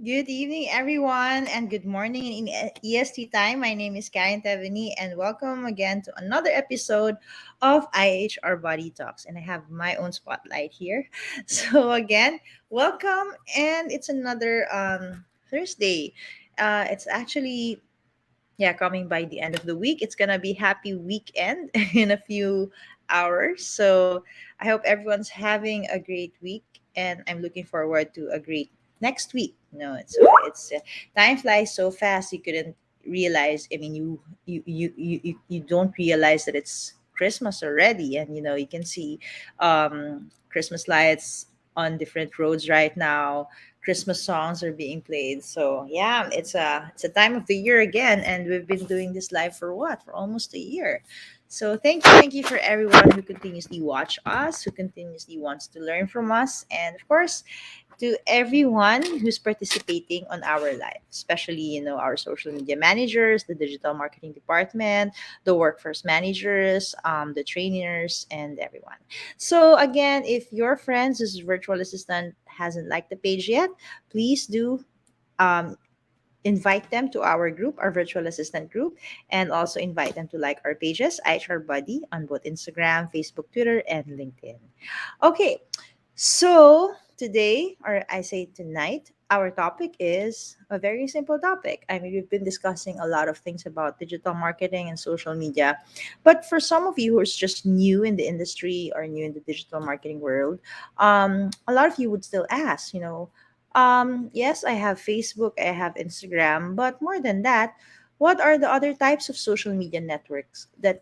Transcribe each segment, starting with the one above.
Good evening, everyone, and good morning in EST time. My name is Karen Teveni, and welcome again to another episode of IHR Body Talks. And I have my own spotlight here. So, again, welcome, and it's another Thursday. It's actually coming by the end of the week. It's gonna be happy weekend in a few hours. So I hope everyone's having a great week, and I'm looking forward to a great next week. No, it's time flies so fast you couldn't realize. I mean, you don't realize that it's Christmas already, and you can see Christmas lights on different roads right now. Christmas songs are being played. So yeah, it's a time of the year again, and we've been doing this live for what? For almost a year. So thank you for everyone who continuously watch us, who continuously wants to learn from us, and of course to everyone who's participating on our live, especially our social media managers, the digital marketing department, the workforce managers, the trainers, and everyone. So again, if your friends whose virtual assistant hasn't liked the page yet, please do um, invite them to our group, our virtual assistant group, and also invite them to like our pages, IHR Buddy, on both Instagram, Facebook, Twitter, and LinkedIn. Okay, so today, or I say tonight, our topic is a very simple topic. I mean, we've been discussing a lot of things about digital marketing and social media, but for some of you who's just new in the industry or new in the digital marketing world, a lot of you would still ask, yes, I have Facebook, I have Instagram, but more than that, what are the other types of social media networks that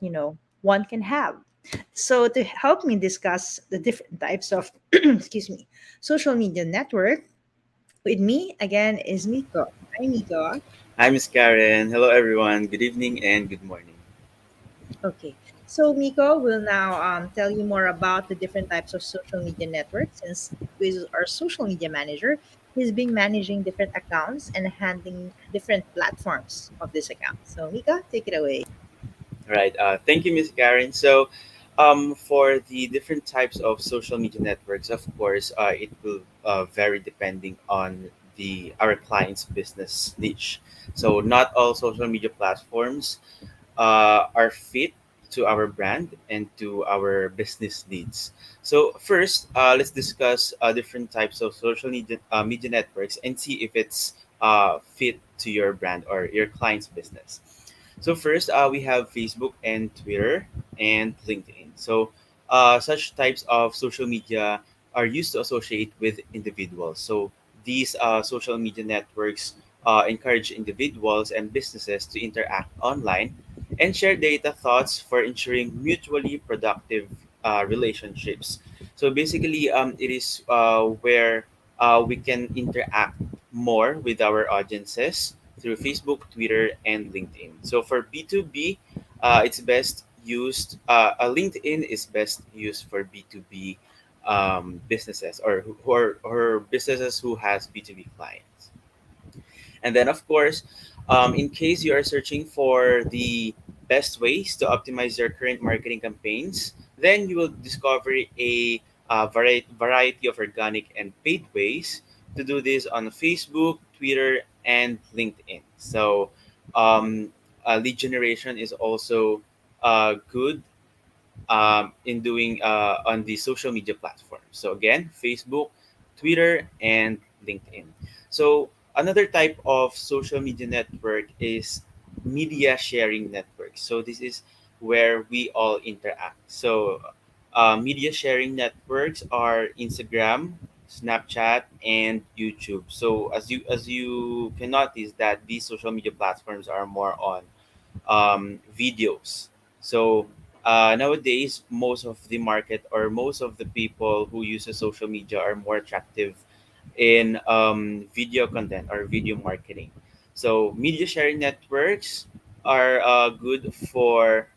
one can have? So to help me discuss the different types of excuse me, social media network with me again is Miko. Hi Miko. Hi, Miss Karen. Hello, everyone. Good evening and good morning. Okay. So Miko will now tell you more about the different types of social media networks since he is our social media manager. He's been managing different accounts and handling different platforms of this account. So Mika, take it away. Right. Thank you, Miss Karen. For the different types of social media networks, of course, it will vary depending on the our client's business niche. So, not all social media platforms are fit to our brand and to our business needs. So, first, let's discuss different types of social media networks and see if it's fit to your brand or your client's business. So first, we have Facebook and Twitter and LinkedIn. Such types of social media are used to associate with individuals. So these social media networks encourage individuals and businesses to interact online and share data thoughts for ensuring mutually productive relationships. So basically, it is where we can interact more with our audiences through Facebook, Twitter, and LinkedIn. So for B2B, it's best used, LinkedIn is best used for B2B businesses or businesses who has B2B clients. And then, of course, in case you are searching for the best ways to optimize your current marketing campaigns, then you will discover a variety of organic and paid ways to do this on Facebook, Twitter, and LinkedIn. Lead generation is also good in doing on the social media platforms. So again, Facebook, Twitter, and LinkedIn. So another type of social media network is media sharing network. So this is where we all interact. Media sharing networks are Instagram, Snapchat, and YouTube. So as you can notice that these social media platforms are more on videos. So nowadays, most of the market or most of the people who uses social media are more attractive in video content or video marketing. So media sharing networks are good for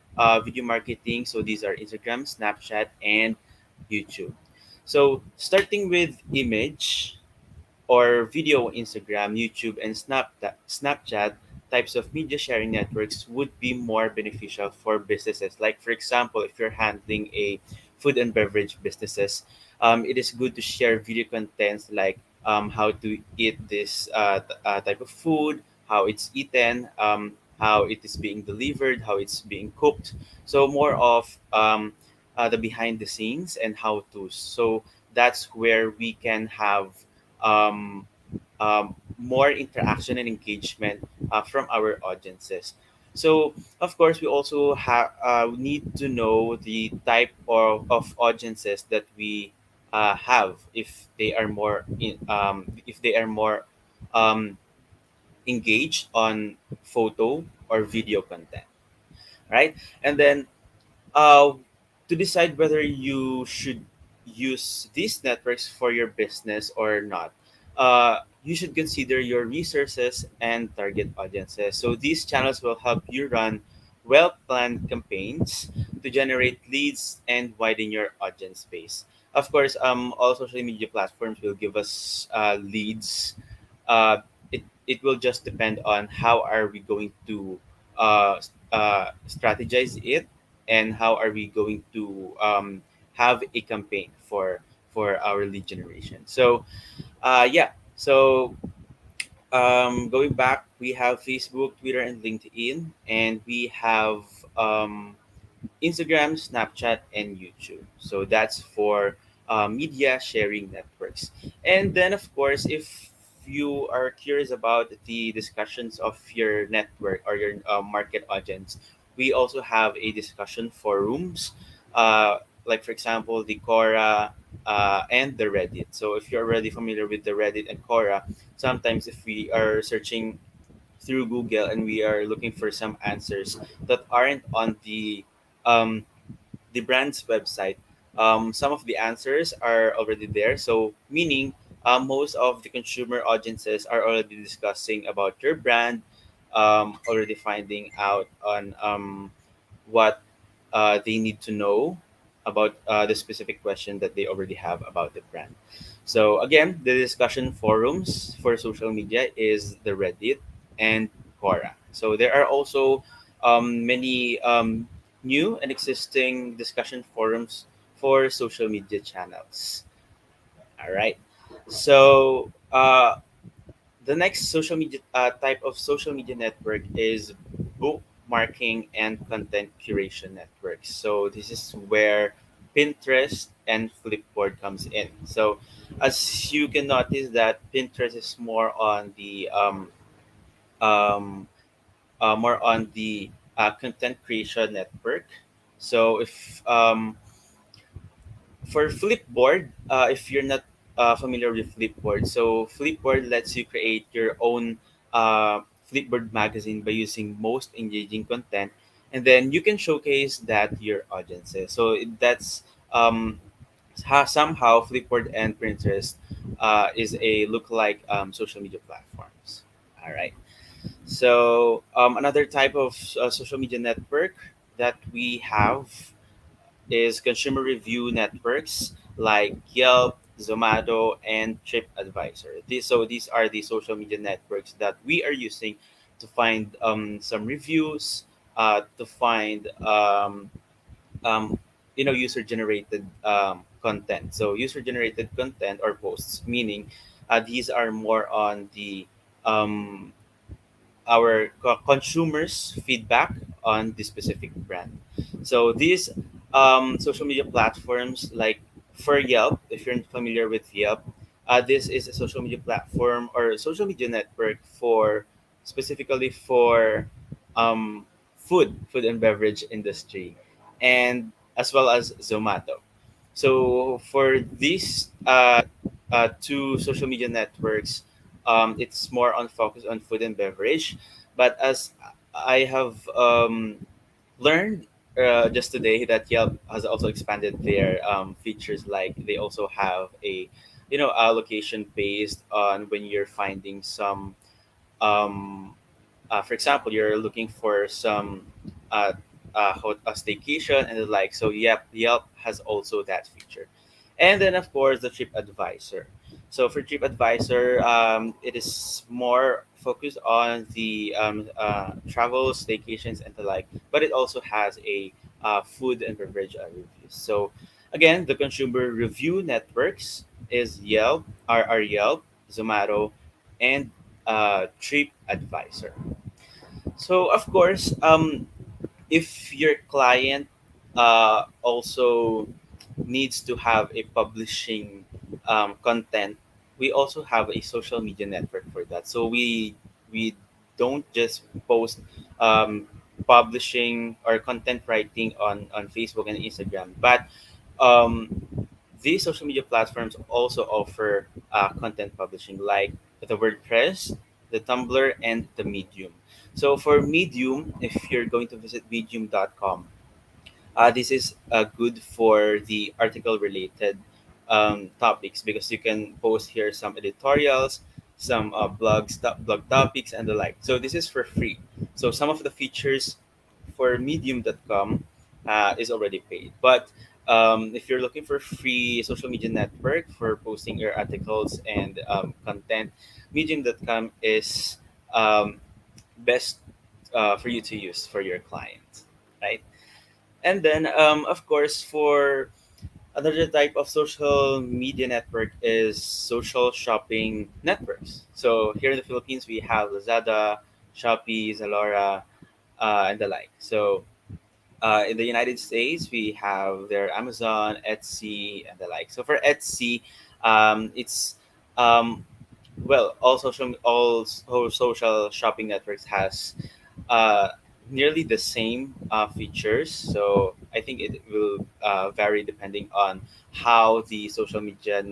video marketing. So these are Instagram, Snapchat, and YouTube. So starting with image, or video on Instagram, YouTube, and Snapchat types of media sharing networks would be more beneficial for businesses. Like, for example, if you're handling a food and beverage businesses, it is good to share video contents like how to eat this type of food, how it's eaten, how it is being delivered, how it's being cooked. So more of the behind the scenes and how to. So that's where we can have um, more interaction and engagement from our audiences. So, of course, we also need to know the type of audiences that we have if they are if they are more um, engaged on photo or video content, right? And then uh, to decide whether you should use these networks for your business or not, you should consider your resources and target audiences. So these channels will help you run well planned campaigns to generate leads and widen your audience base. Of course, all social media platforms will give us leads. It will just depend on how are we going to strategize it, and how are we going to have a campaign for our lead generation. So yeah, so going back, we have Facebook, Twitter, and LinkedIn, and we have um, Instagram, Snapchat, and YouTube. So that's for media sharing networks. And then, of course, if you are curious about the discussions of your network or your market audience, we also have a discussion forums, like, for example, the Quora and the Reddit. So if you're already familiar with the Reddit and Quora, sometimes if we are searching through Google and we are looking for some answers that aren't on um, the brand's website, some of the answers are already there. So, meaning most of the consumer audiences are already discussing about your brand, already finding out on what they need to know about the specific question that they already have about the brand. So again, the discussion forums for social media is the Reddit and Quora. So there are also many new and existing discussion forums for social media channels. All right. So the next social media type of social media network is bookmarking and content curation networks. So this is where Pinterest and Flipboard comes in. So as you can notice that Pinterest is um, more on the content creation network. So if for Flipboard, if you're not familiar with Flipboard, so Flipboard lets you create your own Flipboard magazine by using most engaging content, and then you can showcase that to your audiences. So that's somehow Flipboard and Pinterest is a lookalike social media platforms. All right. So another type of social media network that we have is consumer review networks like Yelp, Zomato, and TripAdvisor. These are the social media networks that we are using to find some reviews, to find um, user generated content. So user generated content or posts, meaning these are more on the um, our consumers' feedback on the specific brand. So these social media platforms, like for Yelp, if you're familiar with Yelp, this is a social media platform or a social media network for specifically for um, food and beverage industry, and as well as Zomato. So for these two social media networks, it's more on focus on food and beverage. But as I have learned just today that Yelp has also expanded their features. Like they also have a allocation based on when you're finding some um, for example, you're looking for some a staycation and the like. So Yelp has also that feature, and then of course the TripAdvisor. So for TripAdvisor, it is more focused on the travel, staycations, and the like, but it also has a food and beverage reviews. So again, the consumer review networks is Yelp, are Yelp. Zomato, and TripAdvisor. So of course, if your client also needs to have a publishing content, we also have a social media network for that. So we don't just post um, publishing or content writing on Facebook and Instagram, but um, these social media platforms also offer content publishing like the WordPress, the Tumblr, and the Medium. So for Medium, if you're going to visit medium.com, this is good for the article related topics because you can post here some editorials, some blog topics, and the like. So this is for free. So some of the features for medium.com is already paid. But if you're looking for free social media network for posting your articles and content, medium.com is um, best for you to use for your clients, right? And then, of course, for another type of social media network is social shopping networks. So here in the Philippines, we have Lazada, Shopee, Zalora, and the like. So in the United States, we have their Amazon, Etsy, and the like. So for Etsy, it's um, well, all social shopping networks has uh, nearly the same features. So I think it will vary depending on how the social media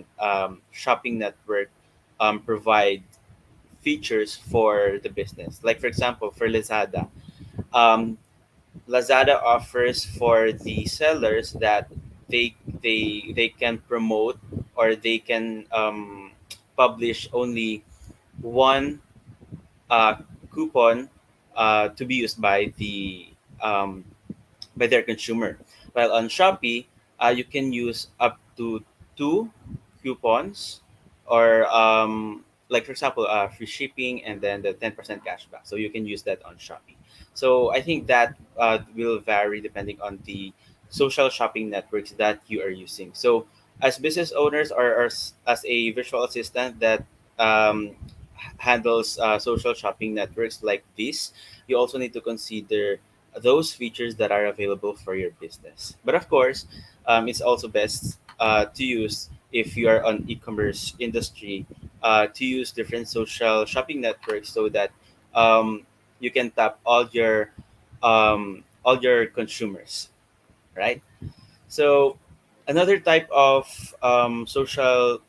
shopping network provide features for the business. Like for example, for Lazada, um, Lazada offers for the sellers that they can promote or they can publish only one uh, coupon to be used um, by their consumer. While on Shopee, you can use up to two coupons, or like for example, free shipping and then the 10% cashback. So you can use that on Shopee. So I think that will vary depending on the social shopping networks that you are using. So as business owners or as a virtual assistant that um, handles social shopping networks like this, you also need to consider those features that are available for your business. But of course, it's also best to use if you are on e-commerce industry to use different social shopping networks so that um, you can tap all your consumers, right? So another type of social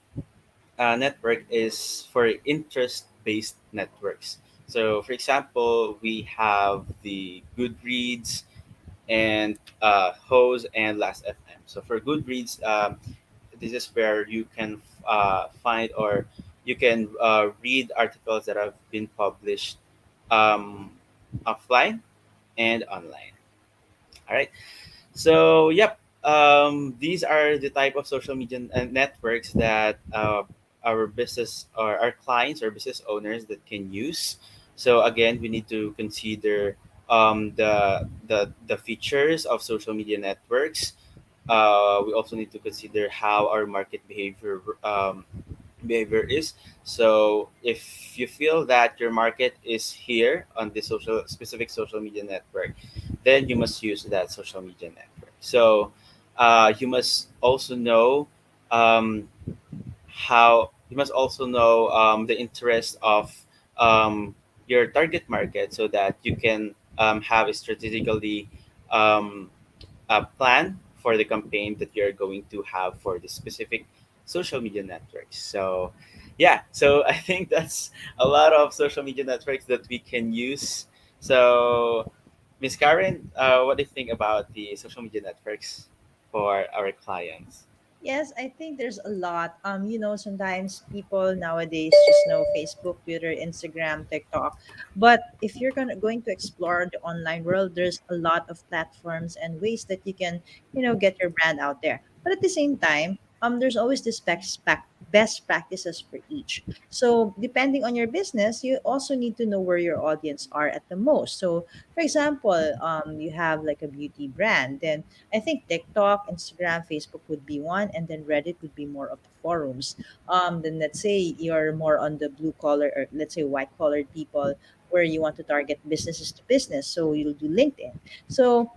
network is for interest-based networks. So, for example, we have the Goodreads and Hose and Last FM. So, for Goodreads, this is where you can find or you can read articles that have been published um, offline and online. All right. So, yep, these are the type of social media networks that our business or our clients or business owners that can use. So again, we need to consider the features of social media networks. We also need to consider how our market behavior is. So if you feel that your market is here on this specific social media network, then you must use that social media network. So you must also know um, how you must also know the interest of um, your target market so that you can have a strategically um, plan for the campaign that you're going to have for the specific social media networks. So, yeah, so I think that's a lot of social media networks that we can use. So, Miss Karen, what do you think about the social media networks for our clients? Yes, I think there's a lot. Sometimes people nowadays just know Facebook, Twitter, Instagram, TikTok. But if you're going to explore the online world, there's a lot of platforms and ways that you can, get your brand out there. But at the same time, there's always this best practices for each. So depending on your business, you also need to know where your audience are at the most. So for example, you have like a beauty brand, then I think TikTok, Instagram, Facebook would be one, and then Reddit would be more of the forums. Then let's say you're more on the blue collar, or let's say white collared people, where you want to target businesses to business, so you'll do LinkedIn. So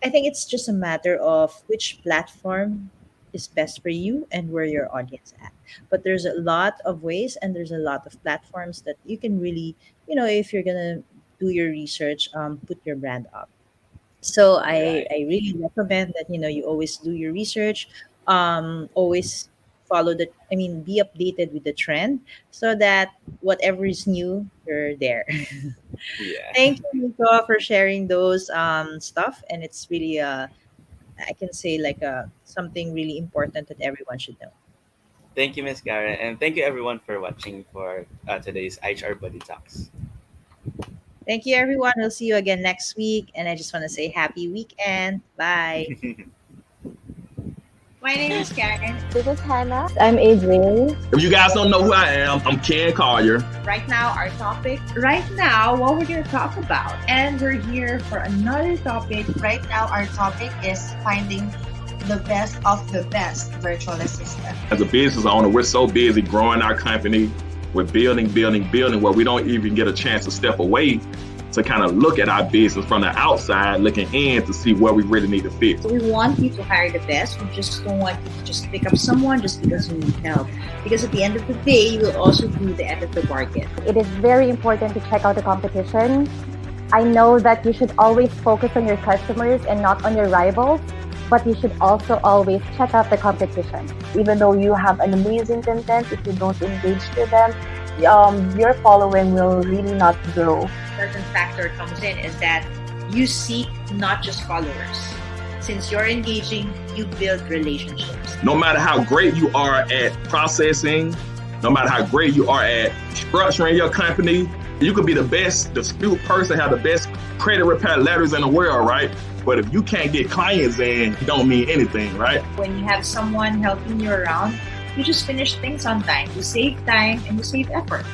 I think it's just a matter of which platform is best for you and where your audience at. But there's a lot of ways and there's a lot of platforms that you can really, if you're gonna do your research, put your brand up. So I Right. I really recommend that you always do your research, always follow the I mean be updated with the trend so that whatever is new, you're there. Yeah. Thank you, Nico, for sharing those stuff, and it's really I can say like something really important that everyone should know. Thank you, Miss Karen, and thank you everyone for watching for today's HR Buddy Talks. Thank you, everyone. We'll see you again next week, and I just want to say happy weekend. Bye. My name is Karen. This is Hannah. I'm Adrian. If you guys don't know who I am, I'm Ken Collier. Right now, what we're going to talk about, and we're here for another topic. Right now, our topic is finding the best of the best virtual assistant. As a business owner, we're so busy growing our company. We're building, where we don't even get a chance to step away to kind of look at our business from the outside, looking in to see where we really need to fix. We want you to hire the best. We just don't want you to just pick up someone just because you need help. Because at the end of the day, you will also do the end of the bargain. It is very important to check out the competition. I know that you should always focus on your customers and not on your rivals, but you should also always check out the competition. Even though you have an amazing content, if you don't engage to them, your following will really not grow. Certain factor comes in is that you seek not just followers. Since you're engaging, you build relationships. No matter how great you are at processing, no matter how great you are at structuring your company, you could be the best dispute person, have the best credit repair letters in the world, right? But if you can't get clients in, it don't mean anything, right? When you have someone helping you around, you just finish things on time. You save time and you save effort.